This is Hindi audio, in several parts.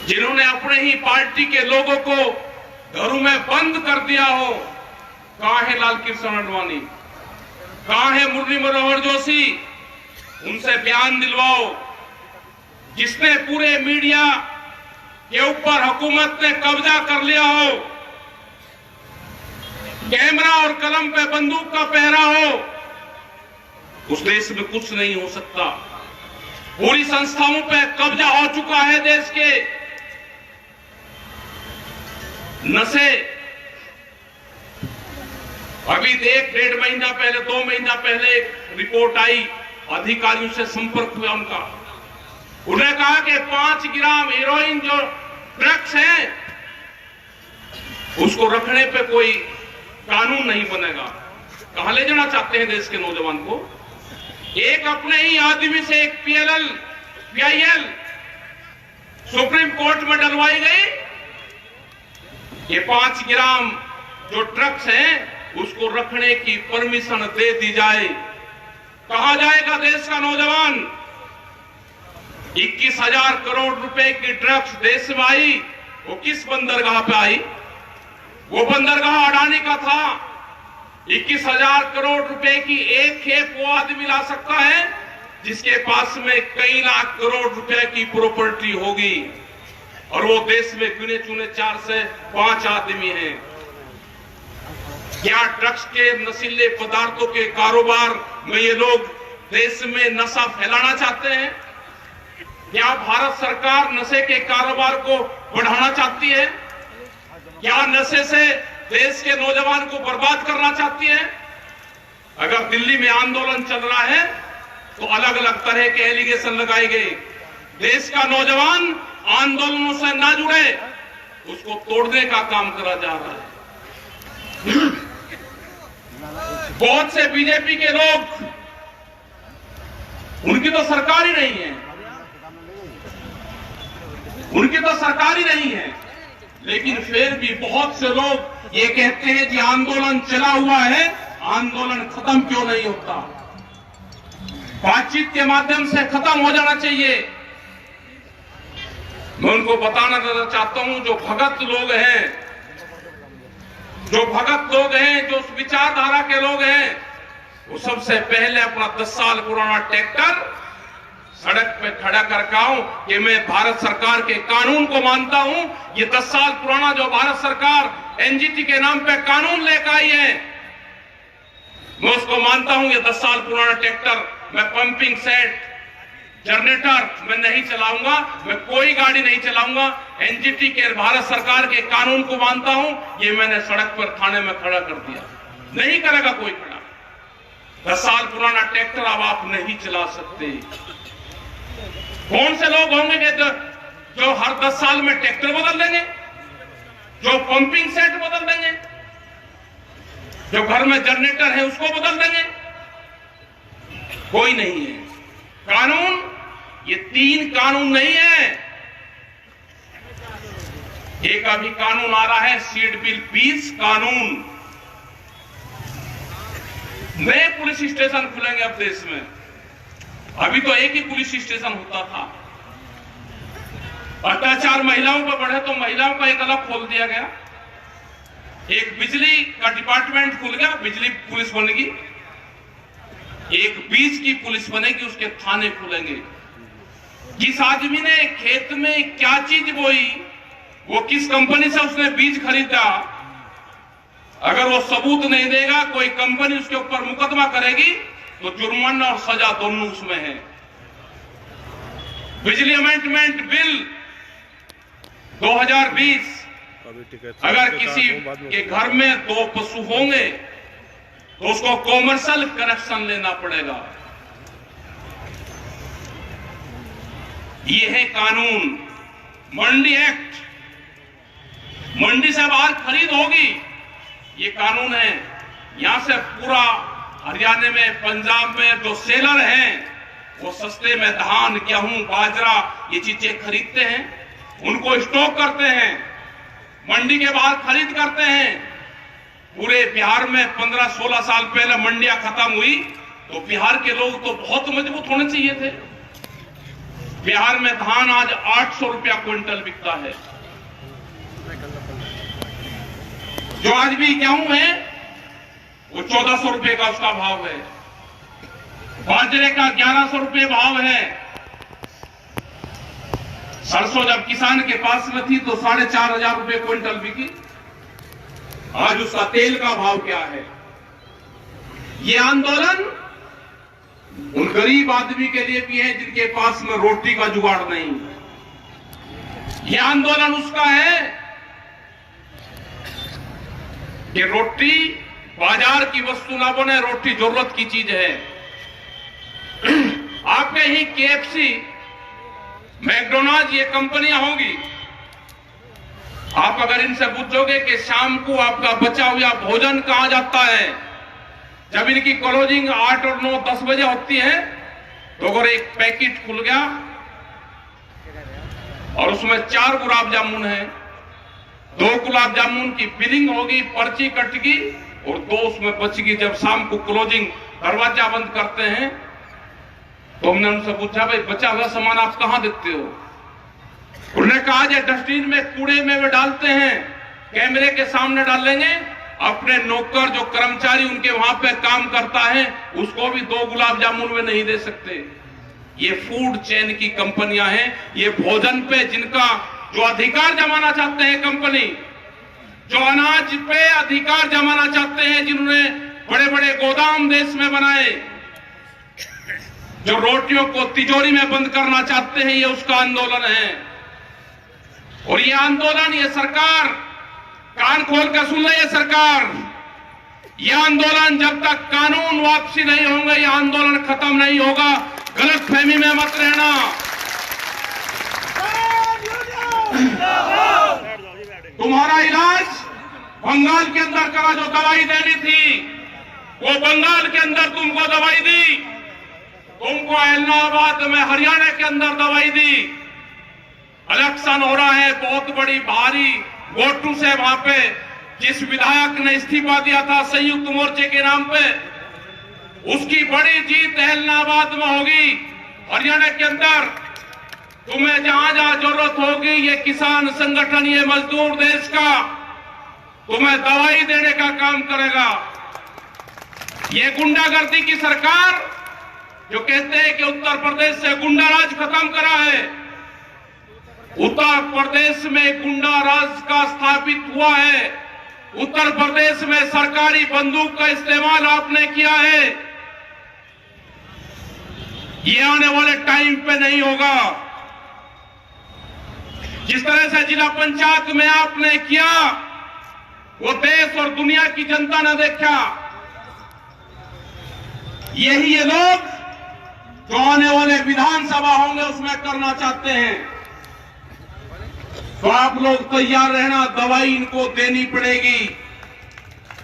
जिन्होंने अपने ही पार्टी के लोगों को घरों में बंद कर दिया हो। कहां है लाल कृष्ण आडवाणी, कहां है मुरली मनोहर जोशी? उनसे बयान दिलवाओ। जिसने पूरे मीडिया के ऊपर हुकूमत ने कब्जा कर लिया हो, कैमरा और कलम पे बंदूक का पहरा हो, उस देश में कुछ नहीं हो सकता। पूरी संस्थाओं पे कब्जा हो चुका है देश के। नशे अभी 1-1.5 महीना पहले, 2 महीना पहले एक रिपोर्ट आई, अधिकारियों से संपर्क हुआ उनका। उन्होंने कहा कि 5 ग्राम हेरोइन जो ड्रग्स है उसको रखने पे कोई कानून नहीं बनेगा। कहां ले जाना चाहते हैं देश के नौजवान को? एक अपने ही आदमी से एक PIL सुप्रीम कोर्ट में डलवाई गई। ये 5 ग्राम जो ड्रग्स है उसको रखने की परमिशन दे दी जाए। कहां जाएगा देश का नौजवान? 21,000 करोड़ रुपए की ड्रग्स देश में आई, वो किस बंदरगाह पे आई? वो बंदरगाह अडानी का था। 21,000 करोड़ रुपए की एक खेप वो आदमी ला सकता है जिसके पास में कई लाख करोड़ रुपए की प्रॉपर्टी होगी, और वो देश में गिने चुने 4 से 5 आदमी हैं। क्या ड्रग्स के नशीले पदार्थों के कारोबार में ये लोग देश में नशा फैलाना चाहते हैं? क्या भारत सरकार नशे के कारोबार को बढ़ाना चाहती है? क्या नशे से देश के नौजवान को बर्बाद करना चाहती है? अगर दिल्ली में आंदोलन चल रहा है तो अलग अलग तरह के एलिगेशन लगाए गए। देश का नौजवान आंदोलनों से ना जुड़े, उसको तोड़ने का काम करा जा रहा है। बहुत से बीजेपी के लोग, उनकी तो सरकार ही नहीं है, उनकी तो सरकार ही नहीं है, लेकिन फिर भी बहुत से लोग ये कहते हैं कि आंदोलन चला हुआ है, आंदोलन खत्म क्यों नहीं होता? बातचीत के माध्यम से खत्म हो जाना चाहिए। मैं उनको बताना चाहता हूं, जो भगत लोग हैं, जो उस विचारधारा के लोग हैं, वो सबसे पहले अपना 10 साल पुराना ट्रैक्टर सड़क पे खड़ा करके आऊं कि मैं भारत सरकार के कानून को मानता हूं। ये 10 साल पुराना जो भारत सरकार NGT के नाम पे कानून लेकर आई है, मैं उसको मानता हूं। ये 10 साल पुराना ट्रैक्टर, मैं पंपिंग सेट, जनरेटर मैं नहीं चलाऊंगा, मैं कोई गाड़ी नहीं चलाऊंगा। NGT के भारत सरकार के कानून को मानता हूं। ये मैंने सड़क पर थाने में खड़ा कर दिया, नहीं करेगा कोई खड़ा। 10 साल पुराना ट्रैक्टर अब आप नहीं चला सकते। कौन से लोग होंगे जो हर 10 साल में ट्रैक्टर बदल देंगे, जो पंपिंग सेट बदल देंगे, जो घर में जनरेटर है उसको बदल देंगे? कोई नहीं है। कानून, ये 3 कानून नहीं है। एक अभी कानून आ रहा है सीड बिल 20 कानून। नए पुलिस स्टेशन खुलेंगे अब देश में। अभी तो एक ही पुलिस स्टेशन होता था। अत्याचार महिलाओं पर बढ़े तो महिलाओं का एक अलग खोल दिया गया। एक बिजली का डिपार्टमेंट खुल गया, बिजली पुलिस बनेगी। एक बीज की पुलिस बनेगी, उसके थाने खुलेंगे। जिस आदमी ने खेत में क्या चीज बोई, वो किस कंपनी से उसने बीज खरीदा, अगर वो सबूत नहीं देगा, कोई कंपनी उसके ऊपर मुकदमा करेगी तो जुर्माना और सजा दोनों उसमें है। बिजली अमेंडमेंट बिल 2020, अगर किसी के घर में 2 पशु होंगे तो उसको कॉमर्शियल कनेक्शन लेना पड़ेगा। ये है कानून। मंडी एक्ट, मंडी से बाहर खरीद होगी, ये कानून है। यहां से पूरा हरियाणा में, पंजाब में जो सेलर हैं, वो सस्ते में धान, गेहूं, बाजरा ये चीजें खरीदते हैं, उनको स्टॉक करते हैं, मंडी के बाहर खरीद करते हैं। पूरे बिहार में 15-16 साल पहले मंडियां खत्म हुई तो बिहार के लोग तो बहुत मजबूत होने चाहिए थे। बिहार में धान आज 800 रुपया क्विंटल बिकता है। जो आज भी गेहूं है वो 1400 रुपए का उसका भाव है। बाजरे का 1100 रुपए भाव है। सरसों जब किसान के पास में थी तो 4500 रुपए क्विंटल बिकी। आज उसका तेल का भाव क्या है? ये आंदोलन उन गरीब आदमी के लिए भी है जिनके पास में रोटी का जुगाड़ नहीं। ये आंदोलन उसका है कि रोटी बाजार की वस्तु ना बने, रोटी जरूरत की चीज है। आपके ही KFC, मैकडोनाल्ड ये कंपनियां होंगी। आप अगर इनसे पूछोगे कि शाम को आपका बचा हुआ भोजन कहां जाता है, जब इनकी क्लोजिंग 8 और 9, 10 बजे होती है, तो अगर एक पैकेट खुल गया और उसमें 4 गुलाब जामुन है, 2 गुलाब जामुन की बिलिंग होगी, पर्ची कटेगी और 2 उसमें बचेगी। जब शाम को क्लोजिंग दरवाजा बंद करते हैं तो हमने उनसे पूछा, भाई बचा हुआ सामान आप कहां देते हो? उन्होंने कहा ये डस्टबिन में कूड़े में वे डालते हैं, कैमरे के सामने डालेंगे। अपने नौकर जो कर्मचारी उनके वहां पे काम करता है उसको भी 2 गुलाब जामुन में नहीं दे सकते। ये फूड चेन की कंपनियां हैं। ये भोजन पे जिनका जो अधिकार जमाना चाहते हैं कंपनी, जो अनाज पे अधिकार जमाना चाहते हैं, जिन्होंने बड़े बड़े गोदाम देश में बनाए, जो रोटियों को तिजोरी में बंद करना चाहते हैं, ये उसका आंदोलन है। और ये आंदोलन, ये सरकार कान खोल कर सुन ले, ये सरकार, ये आंदोलन जब तक कानून वापसी नहीं होंगे, ये आंदोलन खत्म नहीं होगा। गलतफहमी में मत रहना। तुम्हारा इलाज बंगाल के अंदर करा, जो दवाई देनी थी वो बंगाल के अंदर तुमको दवाई दी, तुमको इलाहाबाद में हरियाणा के अंदर दवाई दी। इलेक्शन हो रहा है बहुत बड़ी भारी वोटों से, वहां पे जिस विधायक ने इस्तीफा दिया था संयुक्त मोर्चे के नाम पे, उसकी बड़ी जीत इलाहाबाद में होगी। हरियाणा के अंदर तुम्हें जहां जहां जरूरत होगी, ये किसान संगठन, ये मजदूर देश का तुम्हें दवाई देने का काम करेगा। ये गुंडागर्दी की सरकार जो कहते हैं कि उत्तर प्रदेश से गुंडाराज खत्म करा है, उत्तर प्रदेश में गुंडा राज का स्थापित हुआ है। उत्तर प्रदेश में सरकारी बंदूक का इस्तेमाल आपने किया है। ये आने वाले टाइम पे नहीं होगा। जिस तरह से जिला पंचायत में आपने किया, वो देश और दुनिया की जनता ने देखा। यही ये लोग जो आने वाले विधानसभा होंगे उसमें करना चाहते हैं। तो आप लोग तैयार रहना, दवाई इनको देनी पड़ेगी।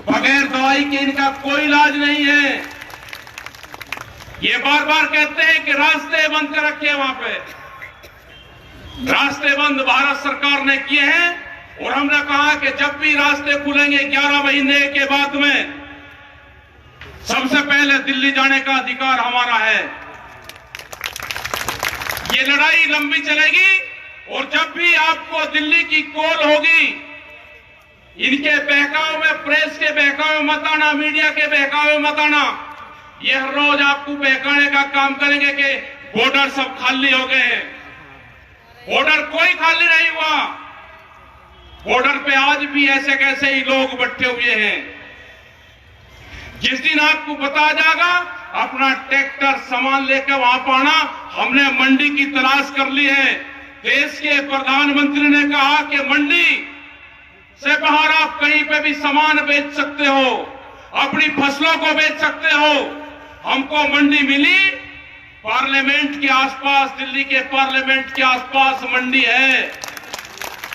बगैर दवाई के इनका कोई इलाज नहीं है। ये बार बार कहते हैं कि रास्ते बंद कर रखे वहां पे। रास्ते बंद भारत सरकार ने किए हैं और हमने कहा कि जब भी रास्ते खुलेंगे 11 महीने के बाद में, सबसे पहले दिल्ली जाने का अधिकार हमारा है। ये लड़ाई लंबी चलेगी और जब भी आपको दिल्ली की कॉल होगी, इनके बहकाव में, प्रेस के बहकाव में मत आना, मीडिया के बहकाव में मत आना। ये हर रोज आपको बहकाने का काम करेंगे कि बॉर्डर सब खाली हो गए हैं। बॉर्डर कोई खाली नहीं हुआ। बॉर्डर पे आज भी ऐसे कैसे ही लोग बैठे हुए हैं। जिस दिन आपको बता जाएगा, अपना ट्रैक्टर सामान लेकर वहां पर आना। हमने मंडी की तलाश कर ली है। देश के प्रधानमंत्री ने कहा कि मंडी से बाहर आप कहीं पे भी सामान बेच सकते हो, अपनी फसलों को बेच सकते हो। हमको मंडी मिली, पार्लियामेंट के आसपास, दिल्ली के पार्लियामेंट के आसपास मंडी है।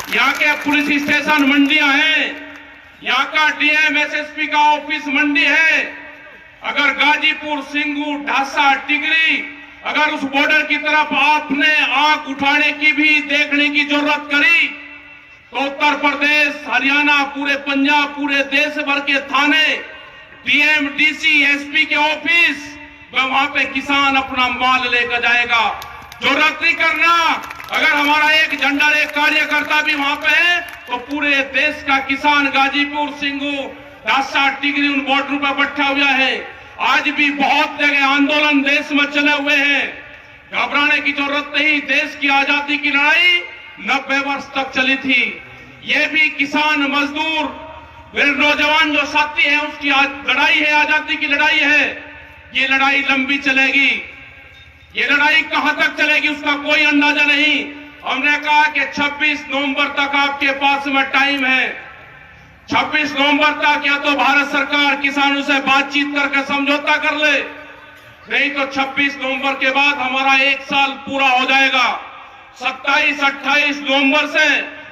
यहाँ के पुलिस स्टेशन मंडियां हैं, यहाँ का डीएम एसएसपी का ऑफिस मंडी है। अगर गाजीपुर, सिंगू, ढासा, टिगरी, अगर उस बॉर्डर की तरफ आपने आंख उठाने की भी, देखने की जरूरत करी, तो उत्तर प्रदेश, हरियाणा, पूरे पंजाब, पूरे देश भर के थाने, डीएम, डीसी, एसपी के ऑफिस, वहां पे किसान अपना माल लेकर जाएगा। जरूरत नहीं करना। अगर हमारा एक झंडा एक कार्यकर्ता भी वहां पे है तो पूरे देश का किसान गाजीपुर, सिंगू, दासा, टिगरी उन बॉर्डर पर बैठा हुआ है। आज भी बहुत जगह आंदोलन देश में चले हुए हैं, घबराने की जरूरत नहीं। देश की आजादी की लड़ाई 90 वर्ष तक चली थी। ये भी किसान, मजदूर, मेरे नौजवान जो साथी हैं उसकी लड़ाई है, आजादी की लड़ाई है। ये लड़ाई लंबी चलेगी। ये लड़ाई कहां तक चलेगी उसका कोई अंदाजा नहीं। हमने कहा कि 26 नवंबर तक आपके पास में टाइम है। 26 नवंबर तक या तो भारत सरकार किसानों से बातचीत करके समझौता कर ले, नहीं तो 26 नवंबर के बाद हमारा 1 साल पूरा हो जाएगा। 27-28 नवंबर से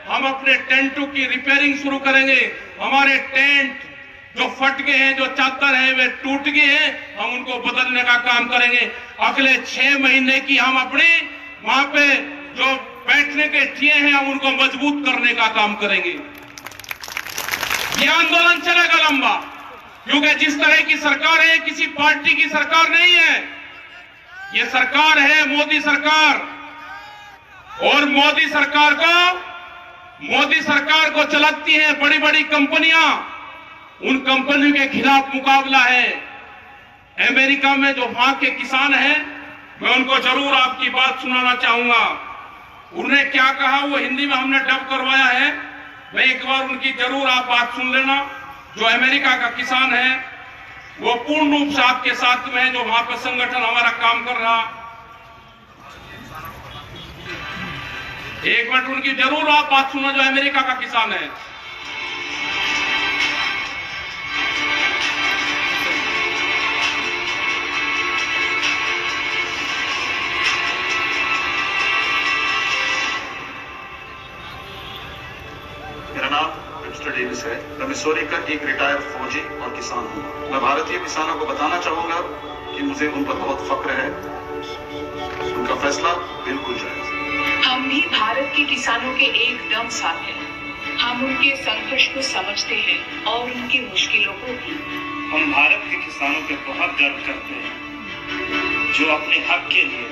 हम अपने टेंटों की रिपेयरिंग शुरू करेंगे। हमारे टेंट जो फट गए हैं, जो चादर है वे टूट गए हैं, हम उनको बदलने का काम करेंगे। अगले 6 महीने की हम अपनी वहां पे जो बैठने के ठिए हैं हम उनको मजबूत करने का काम करेंगे। ये आंदोलन चलेगा लंबा, क्योंकि जिस तरह की सरकार है किसी पार्टी की सरकार नहीं है। ये सरकार है मोदी सरकार, और मोदी सरकार को चलाती हैं बड़ी बड़ी कंपनियां। उन कंपनियों के खिलाफ मुकाबला है। अमेरिका में जो वहां के किसान हैं, मैं उनको जरूर आपकी बात सुनाना चाहूंगा। उन्होंने क्या कहा वो हिंदी में हमने डब करवाया है, मैं एक बार उनकी जरूर आप बात सुन लेना। जो अमेरिका का किसान है वो पूर्ण रूप से आपके साथ में है, जो वहां पर संगठन हमारा काम कर रहा। एक मिनट उनकी जरूर आप बात सुनो, जो अमेरिका का किसान है। मेरा नाम मिस्टर डेविस है। मैं मिसौरी का एक रिटायर्ड फौजी और किसान हूँ। मैं भारतीय किसानों को बताना चाहूंगा कि मुझे उन पर बहुत फक्र है। उनका फैसला बिल्कुल जायज है। हम भी भारत के किसानों के एकदम साथ हैं। हम उनके संघर्ष को समझते हैं और उनकी मुश्किलों को भी। हम भारत के किसानों पे बहुत गर्व करते हैं, जो अपने हक के लिए,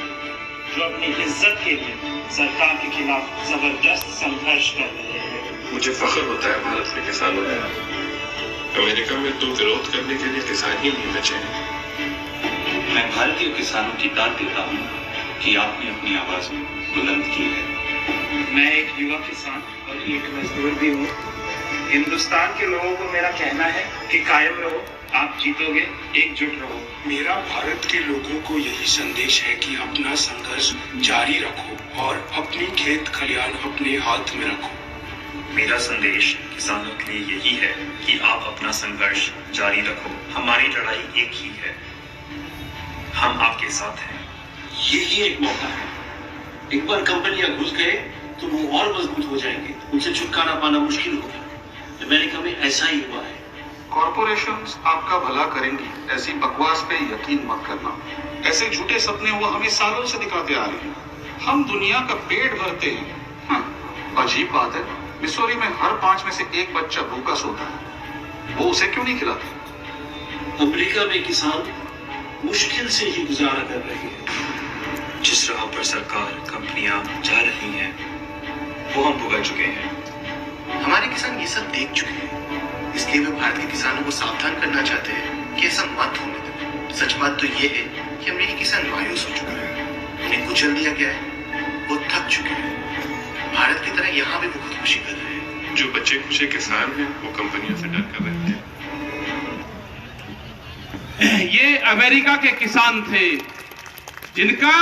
जो अपनी इज्जत के लिए सरकार के खिलाफ जबरदस्त संघर्ष कर रहे हैं। मुझे फख्र होता है भारत के किसानों में। अमेरिका में तो विरोध करने के लिए किसान ही नहीं बचे हैं। मैं भारतीय किसानों की दाद देता हूँ कि आपने अपनी आवाज बुलंद की है। मैं एक युवा किसान और एक मजदूर भी हूँ। हिंदुस्तान के लोगों को मेरा कहना है कि कायम रहो, आप जीतोगे, एकजुट रहो। मेरा भारत के लोगों को यही संदेश है कि अपना संघर्ष जारी रखो और अपनी खेत खलियान अपने हाथ में रखो। मेरा संदेश किसानों के लिए यही है कि आप अपना संघर्ष जारी रखो। हमारी लड़ाई एक ही है, हम आपके साथ हैं। यही एक मौका है। एक बार कंपनियां घुस गए तो वो और मजबूत हो जाएंगे, उनसे छुटकारा पाना मुश्किल होगा। अमेरिका में ऐसा ही हुआ है। कॉरपोरेशंस आपका भला करेंगी, ऐसी बकवास पे यकीन मत करना। ऐसे झूठे सपने वो हमें सालों से दिखाते आ रहे हैं। हम दुनिया का पेट भरते हैं। अजीब बात है, मिसौरी में हर 5 में से 1 बच्चा भूखा सोता है। वो उसे क्यों नहीं खिलाते? अमेरिका में किसान मुश्किल से ही गुजारा कर रहे हैं। जिस राह पर सरकार, कंपनियां जा रही हैं, वो हम भुगत चुके हैं। हमारे किसान ये सब देख चुके हैं, इसलिए वे भारत के किसानों को सावधान करना चाहते हैं कि ऐसा मत होने दें। सच बात तो ये है कि अमेरिकी किसान मायूस हो चुका है, उन्हें कुचल दिया गया है, वो थक चुके हैं। भारत की तरह यहाँ भी वो खुदकुशी कर रहे हैं। जो बच्चे खुशे किसान हैं वो कंपनियों से डर कर रहे थे। ये अमेरिका के किसान थे जिनका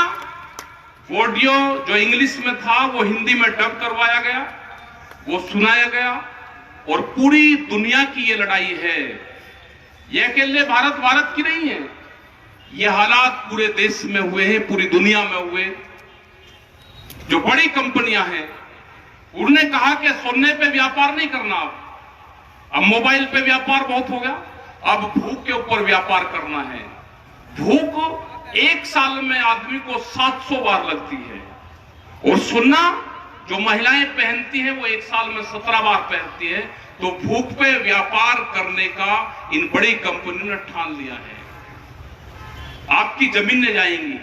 ऑडियो जो इंग्लिश में था वो हिंदी में डब करवाया गया, वो सुनाया गया। और पूरी दुनिया की ये लड़ाई है, ये अकेले भारत की नहीं है। ये हालात पूरे देश में हुए हैं, पूरी दुनिया में हुए। जो बड़ी कंपनियां हैं उन्होंने कहा कि सोने पे व्यापार नहीं करना, अब मोबाइल पे व्यापार बहुत हो गया, अब भूख के ऊपर व्यापार करना है। भूख 1 साल में आदमी को 700 बार लगती है, और सुनना जो महिलाएं पहनती हैं वो 1 साल में 17 बार पहनती है। तो भूख पे व्यापार करने का इन बड़ी कंपनियों ने ठान लिया है। आपकी जमीनें जाएंगी,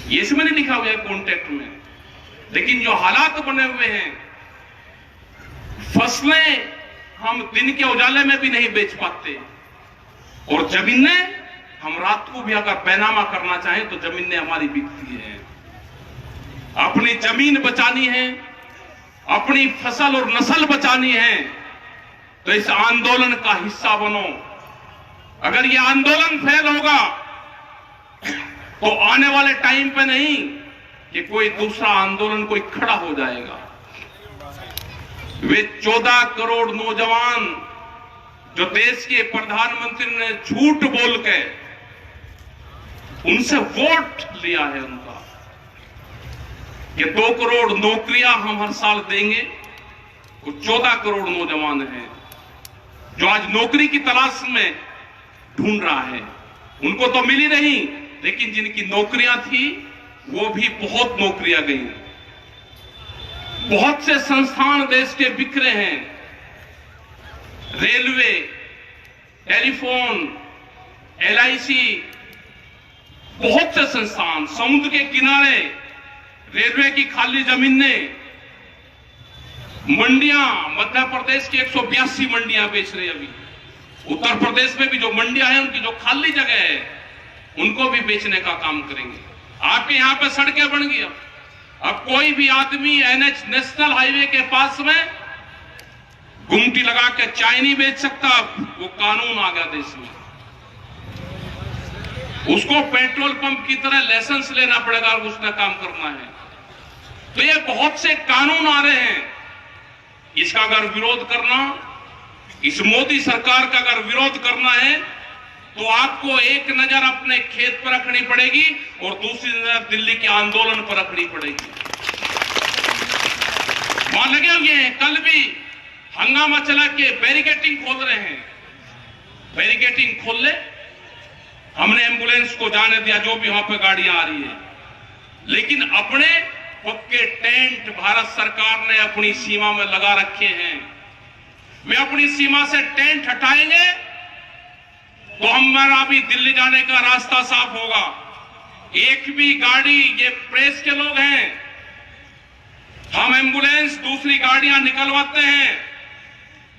ये इसमें नहीं लिखा हुआ है कॉन्ट्रैक्ट में, लेकिन जो हालात बने हुए हैं, फसलें हम दिन के उजाले में भी नहीं बेच पाते, और जमीनें हम रात को भी अगर पैनामा करना चाहें तो जमीनें हमारी बिकती हैं। अपनी जमीन बचानी है, अपनी फसल और नस्ल बचानी है, तो इस आंदोलन का हिस्सा बनो। अगर ये आंदोलन फेल होगा तो आने वाले टाइम पे नहीं कि कोई दूसरा आंदोलन कोई खड़ा हो जाएगा। वे 14 करोड़ नौजवान जो देश के प्रधानमंत्री ने झूठ बोल के उनसे वोट लिया है उनका कि 2 करोड़ नौकरियां हम हर साल देंगे, वो 14 करोड़ नौजवान हैं जो आज नौकरी की तलाश में ढूंढ रहा है। उनको तो मिली नहीं, लेकिन जिनकी नौकरियां थी वो भी बहुत नौकरियां गई। बहुत से संस्थान देश के बिखरे हैं, रेलवे, टेलीफोन, LIC, बहुत से संस्थान, समुद्र के किनारे रेलवे की खाली जमीनें, मंडियां, मध्य प्रदेश की 182 मंडियां बेच रही अभी, उत्तर प्रदेश में भी जो मंडियां हैं उनकी जो खाली जगह है उनको भी बेचने का काम करेंगे। आपके यहां पे सड़कें बन गई, अब कोई भी आदमी NH नेशनल हाईवे के पास में गुमटी लगा के चाय नहीं बेच सकता। वो कानून आ गया देश में, उसको पेट्रोल पंप की तरह लाइसेंस लेना पड़ेगा और उसने काम करना है। तो ये बहुत से कानून आ रहे हैं, इसका अगर विरोध करना, इस मोदी सरकार का अगर विरोध करना है तो आपको एक नजर अपने खेत पर रखनी पड़ेगी और दूसरी नजर दिल्ली के आंदोलन पर रखनी पड़ेगी। वहां लगे हुए हैं, कल भी हंगामा चला के बैरिकेटिंग खोल रहे हैं। बैरिकेटिंग खोल ले, हमने एम्बुलेंस को जाने दिया जो भी वहां पे गाड़ियां आ रही है, लेकिन अपने पक्के टेंट भारत सरकार ने अपनी सीमा में लगा रखे हैं। वे अपनी सीमा से टेंट हटाएंगे तो हमारा भी दिल्ली जाने का रास्ता साफ होगा। एक भी गाड़ी, ये प्रेस के लोग हैं, हम एम्बुलेंस दूसरी गाड़ियां निकलवाते हैं,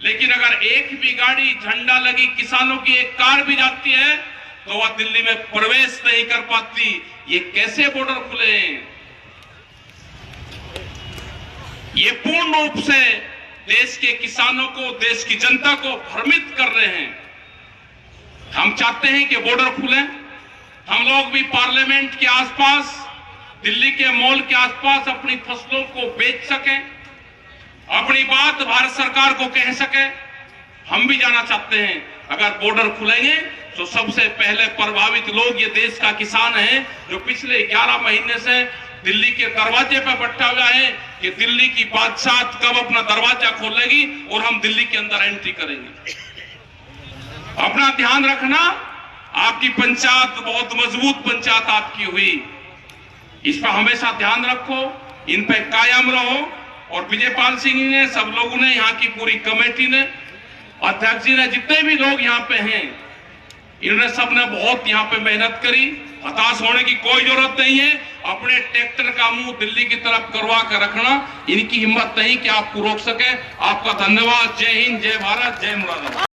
लेकिन अगर एक भी गाड़ी झंडा लगी किसानों की एक कार भी जाती है तो वह दिल्ली में प्रवेश नहीं कर पाती। ये कैसे बॉर्डर खुले हैं? ये पूर्ण रूप से देश के किसानों को, देश की जनता को भ्रमित कर रहे हैं। हम चाहते हैं कि बॉर्डर खुले, हम लोग भी पार्लियामेंट के आसपास, दिल्ली के मॉल के आसपास अपनी फसलों को बेच सकें, अपनी बात भारत सरकार को कह सकें। हम भी जाना चाहते हैं। अगर बॉर्डर खुलेंगे तो सबसे पहले प्रभावित लोग ये देश का किसान है, जो पिछले 11 महीने से दिल्ली के दरवाजे पर बैठा हुआ है कि दिल्ली की बादशाह कब अपना दरवाजा खोलेगी और हम दिल्ली के अंदर एंट्री करेंगे। अपना ध्यान रखना, आपकी पंचायत बहुत मजबूत पंचायत आपकी हुई, इस पर हमेशा ध्यान रखो, इन पे कायम रहो। और विजयपाल सिंह ने, सब लोगों ने, यहाँ की पूरी कमेटी ने, अध्यक्ष जी ने, जितने भी लोग यहाँ पे हैं, इन्होंने सबने बहुत यहाँ पे मेहनत करी। हताश होने की कोई जरूरत नहीं है। अपने ट्रैक्टर का मुंह दिल्ली की तरफ करवा कर रखना, इनकी हिम्मत नहीं कि आपको रोक सके। आपका धन्यवाद। जय हिंद, जय भारत, जय मुरादाबाद।